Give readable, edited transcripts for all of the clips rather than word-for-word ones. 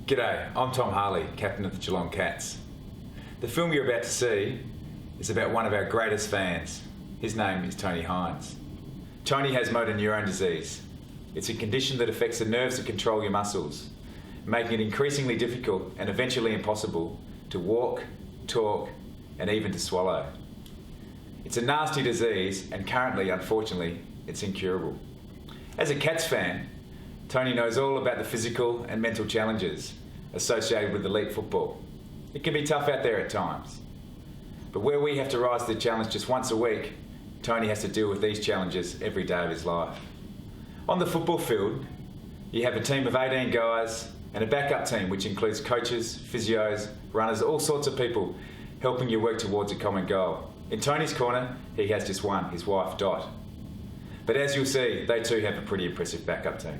G'day, I'm Tom Harley, captain of the Geelong Cats. The film you're about to see is about one of our greatest fans. His name is Tony Hines. Tony has motor neurone disease. It's a condition that affects the nerves that control your muscles, making it increasingly difficult and eventually impossible to walk, talk, and even to swallow. It's a nasty disease, and currently, unfortunately, it's incurable. As a Cats fan, Tony knows all about the physical and mental challenges associated with elite football. It can be tough out there at times. But where we have to rise to the challenge just once a week, Tony has to deal with these challenges every day of his life. On the football field, you have a team of 18 guys and a backup team which includes coaches, physios, runners, all sorts of people helping you work towards a common goal. In Tony's corner, he has just one, his wife Dot. But as you'll see, they too have a pretty impressive backup team.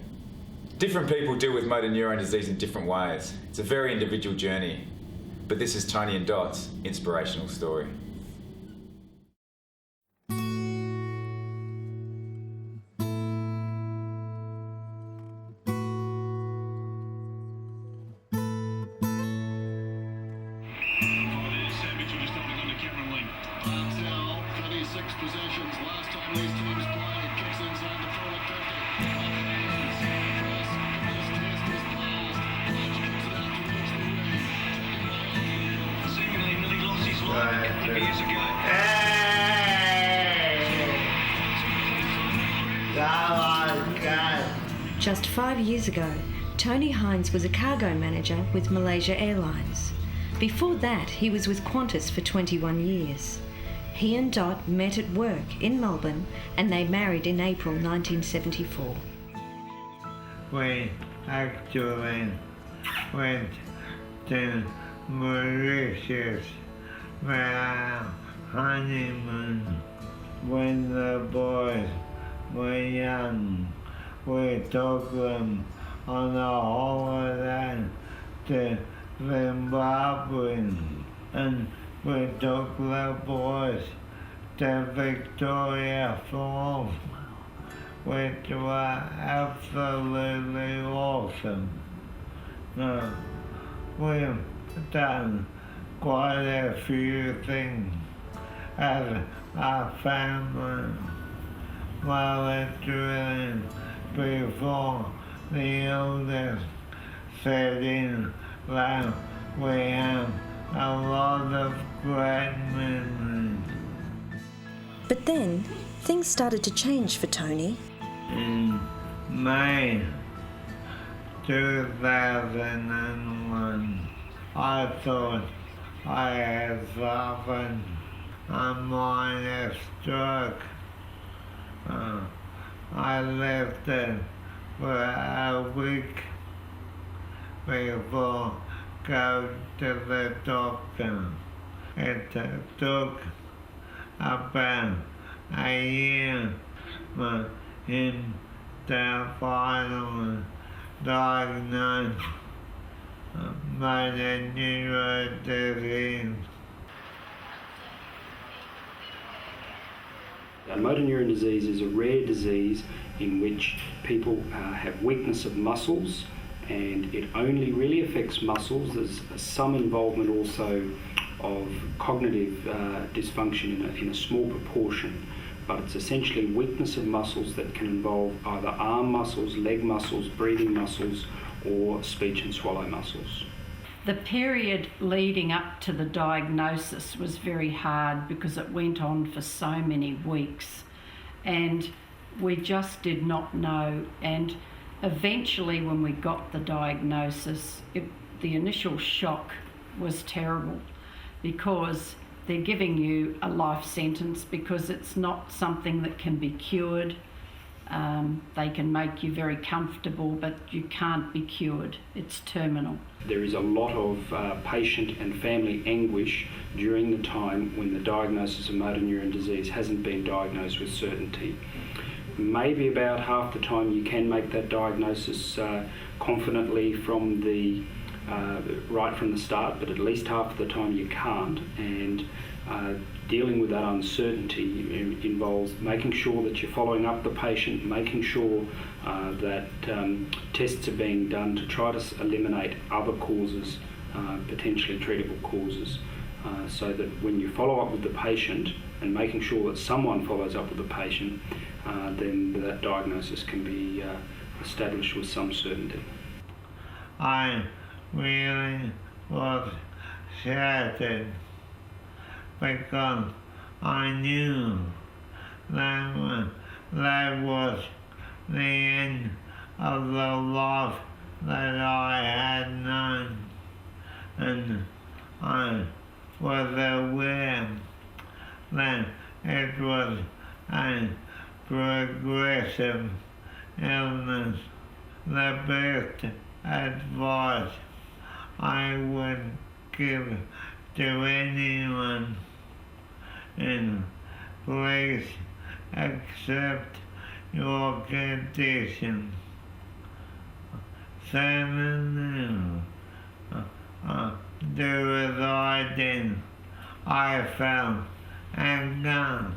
Different people deal with motor neurone disease in different ways. It's a very individual journey, but this is Tony and Dot's inspirational story. Just 5 years ago, Tony Hines was a cargo manager with Malaysia Airlines. Before that, he was with Qantas for 21 years. He and Dot met at work in Melbourne and they married in April 1974. We actually went to Mauritius for our honeymoon. When the boys were young, we took them on a holiday to Zimbabwe, and we took the boys to Victoria Falls, which were absolutely awesome. We've done quite a few things as a family. Well, literally before the eldest set in, that we have a lot of great memories. But then, things started to change for Tony. In May 2001, I thought I had suffered a minor stroke. I left it for a week before going to the doctor. It took about a year for him to finally diagnose motor neurone disease. Motor neurone disease is a rare disease in which people have weakness of muscles, and it only really affects muscles. There's some involvement also of cognitive dysfunction in a small proportion, but it's essentially weakness of muscles that can involve either arm muscles, leg muscles, breathing muscles, or speech and swallow muscles. The period leading up to the diagnosis was very hard because it went on for so many weeks and we just did not know. And eventually when we got the diagnosis, the initial shock was terrible because they're giving you a life sentence because it's not something that can be cured. They can make you very comfortable, but you can't be cured. It's terminal. There is a lot of patient and family anguish during the time when the diagnosis of motor neurone disease hasn't been diagnosed with certainty. Maybe about half the time you can make that diagnosis confidently from right from the start, but at least half of the time you can't. And dealing with that uncertainty involves making sure that you're following up the patient, making sure that tests are being done to try to eliminate other causes, potentially treatable causes, so that when you follow up with the patient and making sure that someone follows up with the patient, then that diagnosis can be established with some certainty. I really was shattered because I knew that was the end of the life that I had known, and I was aware that it was a progressive illness. The best advice I would give to anyone is please accept your condition. Certainly, do as I did. I felt anger,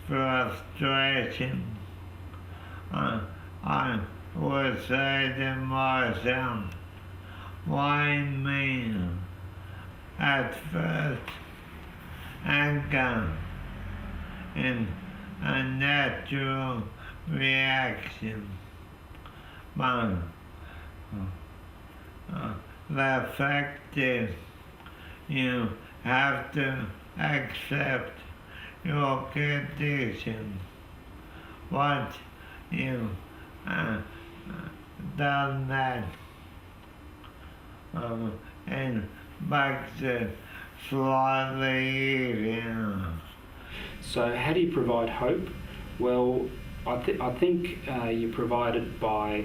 frustration. I would say to myself, why me? At first, anger is a natural reaction, but the fact is you have to accept your condition. Once you done that, it makes it slightly easier. So how do you provide hope? Well, I think you provide it by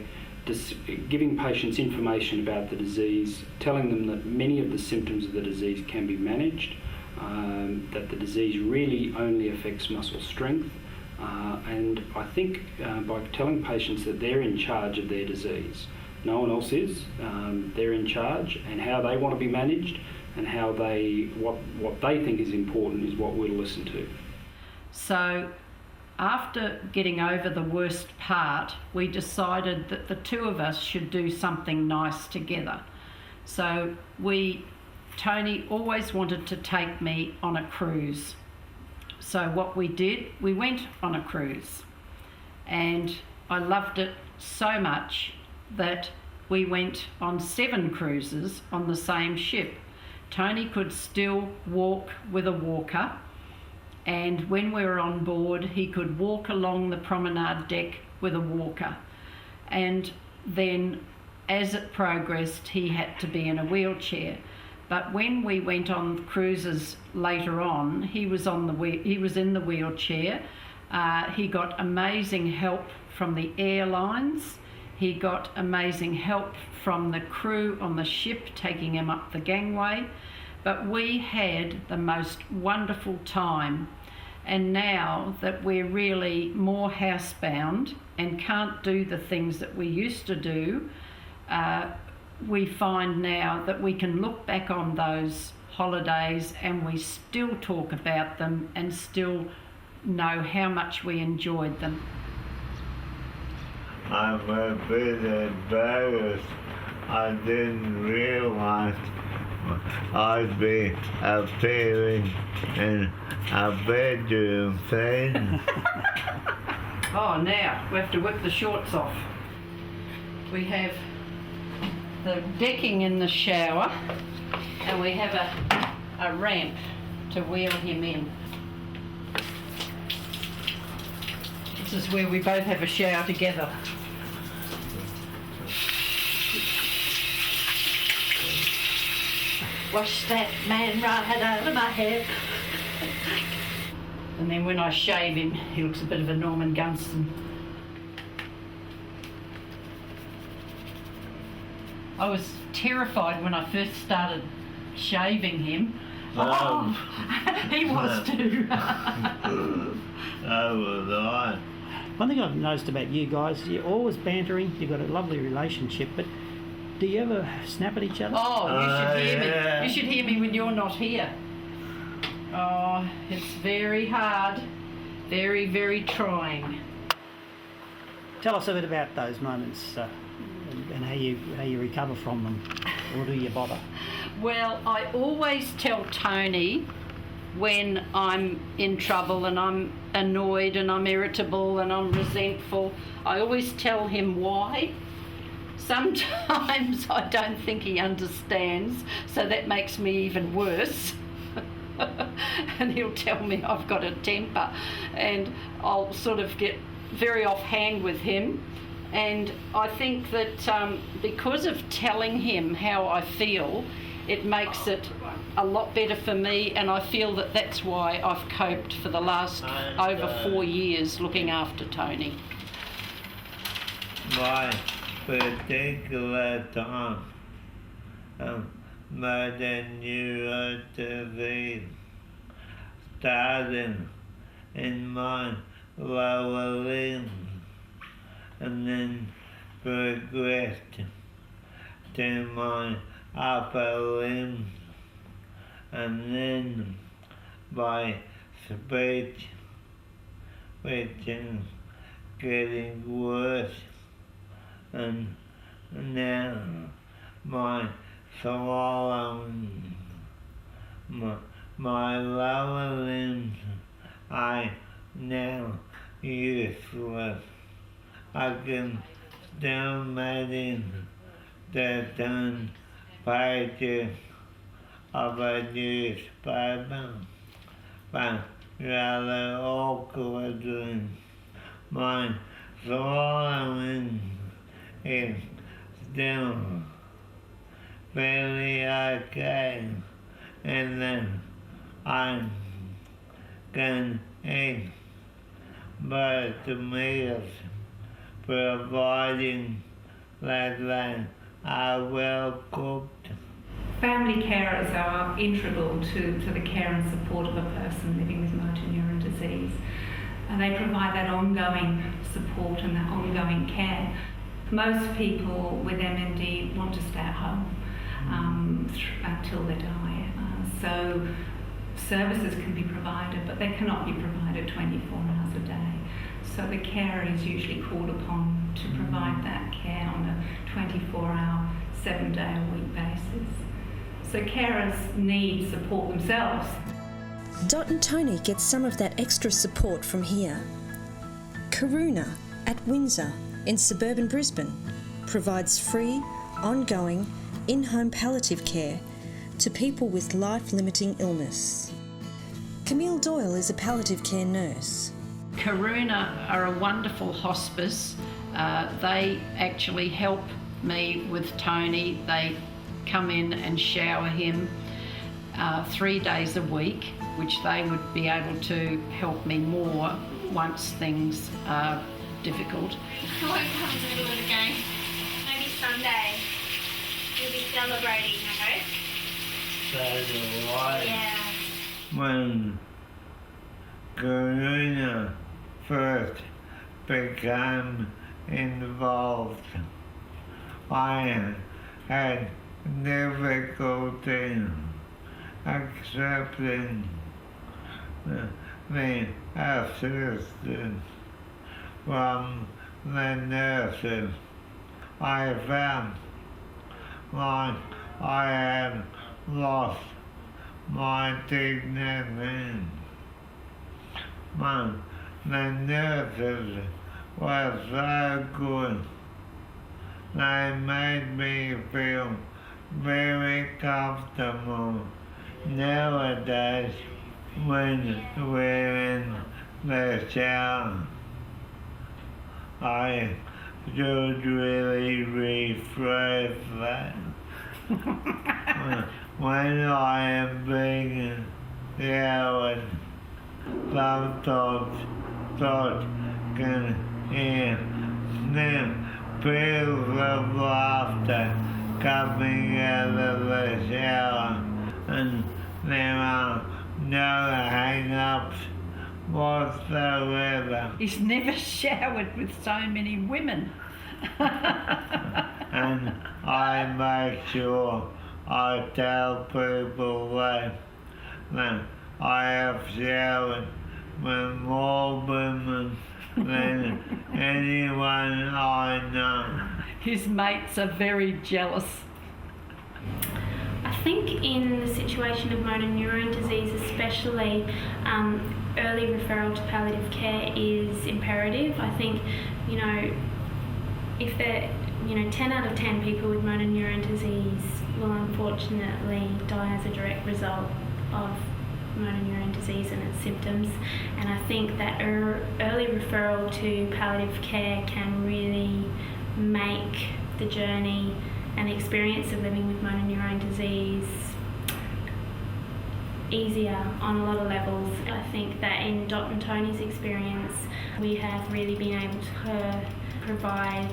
giving patients information about the disease, telling them that many of the symptoms of the disease can be managed, that the disease really only affects muscle strength, and I think by telling patients that they're in charge of their disease, no one else is, they're in charge, and how they want to be managed and how what they think is important is what we'll listen to. So after getting over the worst part, we decided that the two of us should do something nice together. So Tony always wanted to take me on a cruise. So what we did, we went on a cruise, and I loved it so much that we went on 7 cruises on the same ship. Tony could still walk with a walker, and when we were on board he could walk along the promenade deck with a walker, and then as it progressed he had to be in a wheelchair. But when we went on cruises later on, he was in the wheelchair. He got amazing help from the airlines. He got amazing help from the crew on the ship taking him up the gangway. But we had the most wonderful time. And now that we're really more housebound and can't do the things that we used to do, we find now that we can look back on those holidays and we still talk about them and still know how much we enjoyed them. I'm a bit embarrassed. I didn't realise I'd be appearing in a bedroom scene. Oh, now we have to whip the shorts off. We have the decking in the shower, and we have a ramp to wheel him in. This is where we both have a shower together. Wash that man right out of my hair. And then when I shave him, he looks a bit of a Norman Gunston. I was terrified when I first started shaving him. Oh, he was too. So was I. One thing I've noticed about you guys, you're always bantering, you've got a lovely relationship, but do you ever snap at each other? Oh, you should hear yeah. me. You should hear me when you're not here. Oh, it's very hard. Very, very trying. Tell us a bit about those moments and how you recover from them, or do you bother? Well, I always tell Tony when I'm in trouble and I'm annoyed and I'm irritable and I'm resentful. I always tell him why. Sometimes I don't think he understands, so that makes me even worse. And he'll tell me I've got a temper, and I'll sort of get very offhand with him. And I think that because of telling him how I feel, it makes it a lot better for me, and I feel that that's why I've coped for the last over 4 years looking after Tony. My particular time, Motor Neurone Disease started in my lower limbs and then progressed to my upper limbs, and then my speech, which is getting worse, and now my swallowing, my lower limbs are now useless. I can still manage to turn pages of a newspaper, but rather awkwardly. My swallowing is still fairly okay, and then I can eat both meals, providing that they are well cooked. Family carers are integral to the care and support of a person living with motor neurone disease. And they provide that ongoing support and that ongoing care. Most people with MND want to stay at home until they die. So services can be provided, but they cannot be provided 24 hours a day. So the carer is usually called upon to provide that care on a 24-hour, 7-day-a-week basis. So carers need support themselves. Dot and Tony get some of that extra support from here. Karuna at Windsor in suburban Brisbane provides free, ongoing, in-home palliative care to people with life-limiting illness. Camille Doyle is a palliative care nurse. Karuna are a wonderful hospice. They actually help me with Tony. They come in and shower him 3 days a week, which they would be able to help me more once things are difficult. I won't come in the middle of the game. Maybe Sunday. You'll be celebrating, I hope. So do I. Yeah. When Karuna first became involved, I had difficulty accepting the assistance from the nurses. I felt like I had lost my dignity. But the nurses were so good. They made me feel very comfortable. Nowadays, when we're in the shower, I should really rephrase that. When I am being showered, some thoughts can hear peals of laughter coming out of the shower, and there are no hang-ups whatsoever. He's never showered with so many women. And I make sure I tell people that I have showered with more women than anyone I know. His mates are very jealous. I think in the situation of motor neurone disease especially, early referral to palliative care is imperative. I think, if there, 10 out of 10 people with motor neurone disease will unfortunately die as a direct result of motor neurone disease and its symptoms. And I think that early referral to palliative care can really make the journey and experience of living with motor neurone disease easier on a lot of levels. I think that in Dot and Tony's experience, we have really been able to provide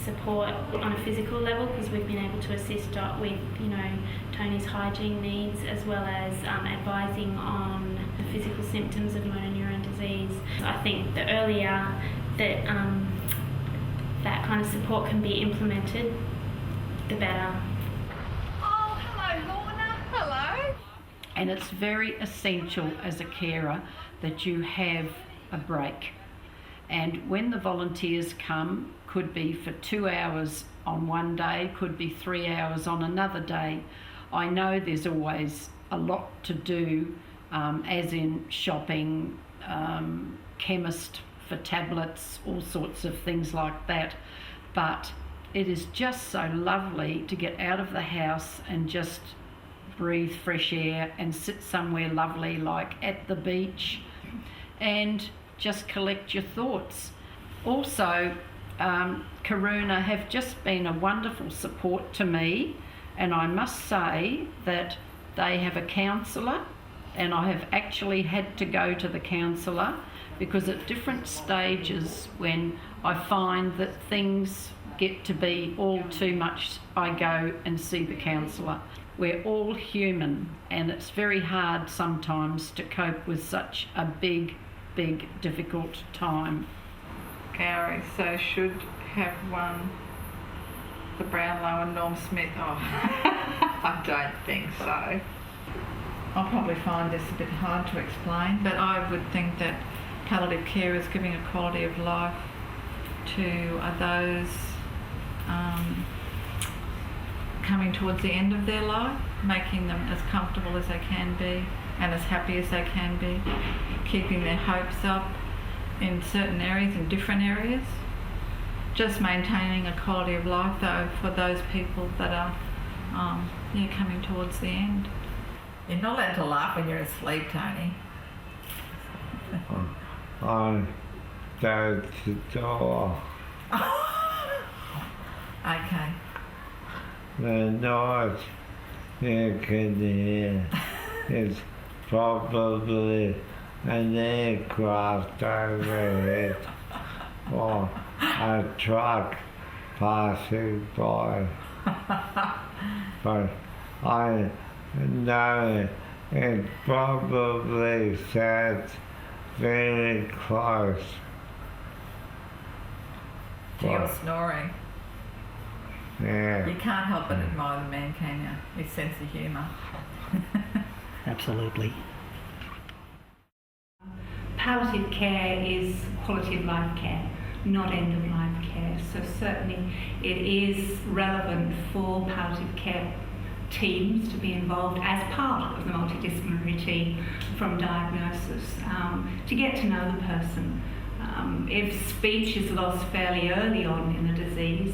support on a physical level because we've been able to assist Dot with, Tony's hygiene needs as well as advising on the physical symptoms of motor neurone disease. I think the earlier that that kind of support can be implemented, the better. Oh, hello, Lorna. Hello. And it's very essential as a carer that you have a break. And when the volunteers come, could be for 2 hours on one day, could be 3 hours on another day. I know there's always a lot to do, as in shopping, chemist for tablets, all sorts of things like that. But it is just so lovely to get out of the house and just breathe fresh air and sit somewhere lovely like at the beach and just collect your thoughts. Also, Karuna have just been a wonderful support to me, and I must say that they have a counsellor, and I have actually had to go to the counsellor because at different stages when I find that things get to be all too much, I go and see the counsellor. We're all human, and it's very hard sometimes to cope with such a big, difficult time. Gary, so should have won the Brownlow and Norm Smith. Oh, I don't think so. I'll probably find this a bit hard to explain, but I would think that palliative care is giving a quality of life to those coming towards the end of their life, making them as comfortable as they can be and as happy as they can be, keeping their hopes up in certain areas, in different areas. Just maintaining a quality of life though for those people that are coming towards the end. You're not allowed to laugh when you're asleep, Tony. I go to the door. Okay. The noise you can hear is probably an aircraft overhead or a truck passing by. But I know it probably sounds very close. To your snoring. Yeah. You can't help but admire the man, can you? His sense of humour. Absolutely. Palliative care is quality of life care, not end of life care. So certainly it is relevant for palliative care teams to be involved as part of the multidisciplinary team from diagnosis, to get to know the person. If speech is lost fairly early on in the disease,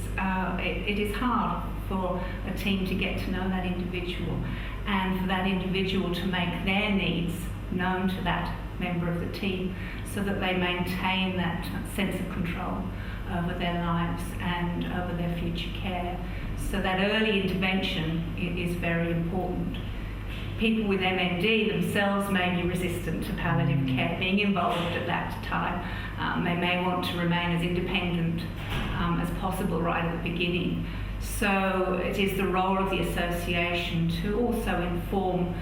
it is hard for a team to get to know that individual and for that individual to make their needs known to that member of the team so that they maintain that sense of control over their lives and over their future care. So that early intervention is very important. People with MND themselves may be resistant to palliative care being involved at that time. They may want to remain as independent as possible right at the beginning. So it is the role of the association to also inform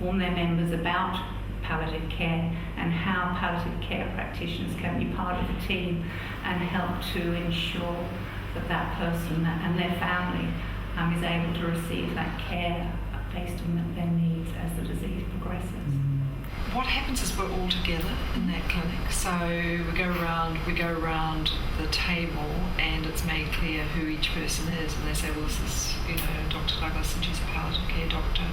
their members about palliative care and how palliative care practitioners can be part of the team and help to ensure that that person and their family is able to receive that care based on their needs as the disease progresses. what happens is we're all together in that clinic. So we go around the table, and it's made clear who each person is. And they say, well, this is, Dr. Douglas, and she's a palliative care doctor.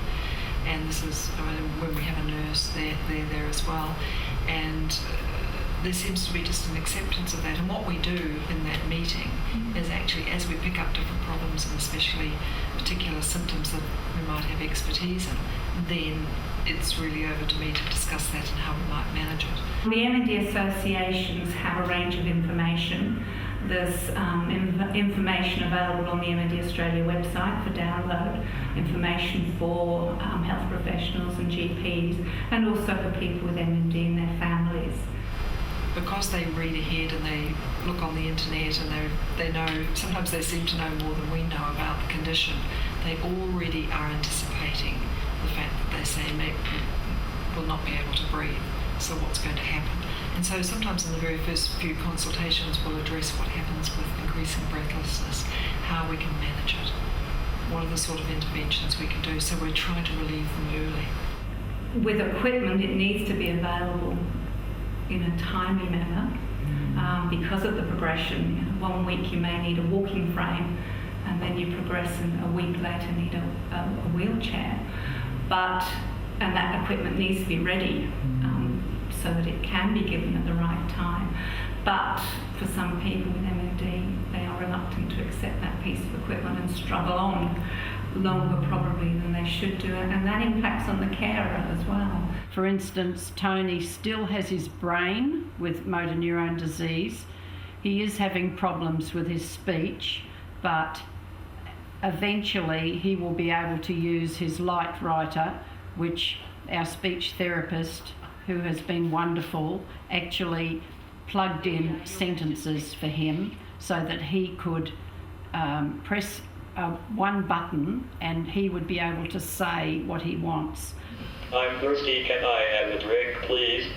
And this is when we have a nurse, they're there as well. And there seems to be just an acceptance of that. And what we do in that meeting is actually, as we pick up different problems, and especially particular symptoms that we might have expertise in, then it's really over to me to discuss that and how we might manage it. The MND associations have a range of information. There's information available on the MND Australia website for download, information for health professionals and GPs, and also for people with MND and their families. Because they read ahead and they look on the internet and they know, sometimes they seem to know more than we know about the condition, they already are anticipating the fact that they say will not be able to breathe, so what's going to happen. And so sometimes in the very first few consultations we'll address what happens with increasing breathlessness, how we can manage it, what are the sort of interventions we can do, so we're trying to relieve them early. With equipment, it needs to be available in a timely manner because of the progression. 1 week you may need a walking frame, and then you progress and a week later need a wheelchair. And that equipment needs to be ready so that it can be given at the right time. But for some people with MND, they are reluctant to accept that piece of equipment and struggle on longer probably than they should do, and that impacts on the carer as well. For instance, Tony still has his brain with motor neurone disease. He is having problems with his speech, but eventually he will be able to use his light writer, which our speech therapist, who has been wonderful, actually plugged in sentences for him so that he could press one button and he would be able to say what he wants. I'm thirsty, can I have a drink, please?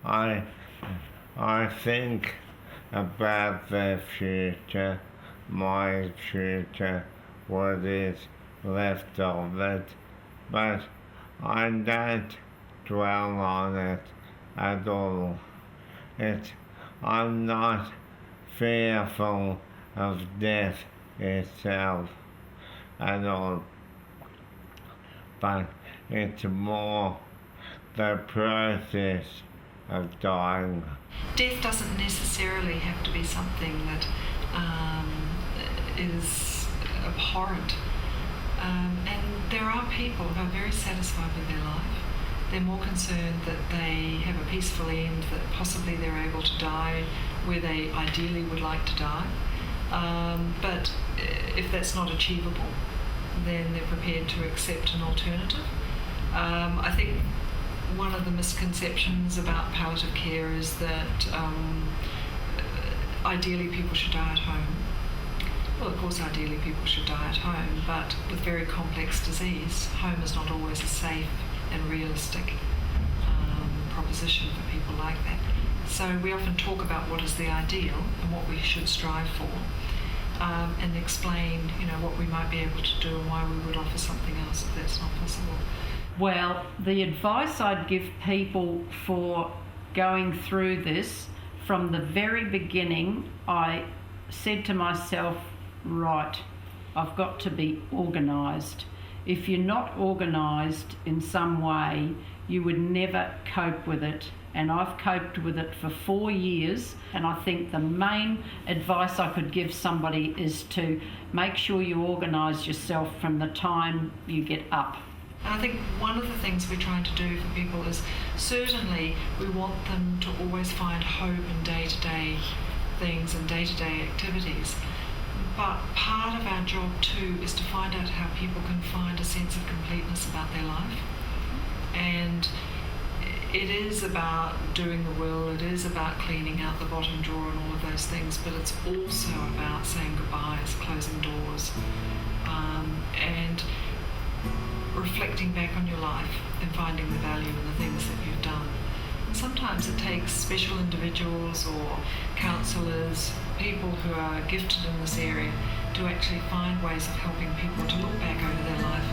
I think about the future, my future, what is left of it, but I don't dwell on it at all. I'm not fearful of death itself at all, but it's more the process of dying. Death doesn't necessarily have to be something that is abhorrent. And there are people who are very satisfied with their life. They're more concerned that they have a peaceful end, that possibly they're able to die where they ideally would like to die. But if that's not achievable, then they're prepared to accept an alternative. I think one of the misconceptions about palliative care is that ideally people should die at home. Well, of course, ideally people should die at home, but with very complex disease, home is not always a safe and realistic proposition for people like that. So we often talk about what is the ideal and what we should strive for, and explain, what we might be able to do and why we would offer something else if that's not possible. Well, the advice I'd give people for going through this, from the very beginning, I said to myself, right, I've got to be organised. If you're not organised in some way, you would never cope with it. And I've coped with it for 4 years, and I think the main advice I could give somebody is to make sure you organise yourself from the time you get up. I think one of the things we're trying to do for people is certainly we want them to always find hope in day-to-day things and day-to-day activities. But part of our job too is to find out how people can find a sense of completeness about their life. And it is about doing the will, it is about cleaning out the bottom drawer and all of those things, but it's also about saying goodbyes, closing doors, and reflecting back on your life and finding the value in the things that you've done. And sometimes it takes special individuals or counsellors, people who are gifted in this area, to actually find ways of helping people to look back over their life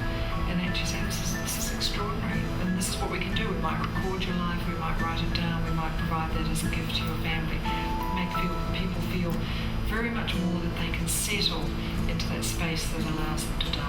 and actually say, this is extraordinary, and this is what we can do. We might record your life, we might write it down, we might provide that as a gift to your family, make people feel very much more that they can settle into that space that allows them to die.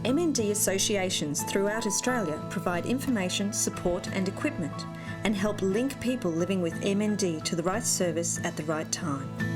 MND associations throughout Australia provide information, support and equipment and help link people living with MND to the right service at the right time.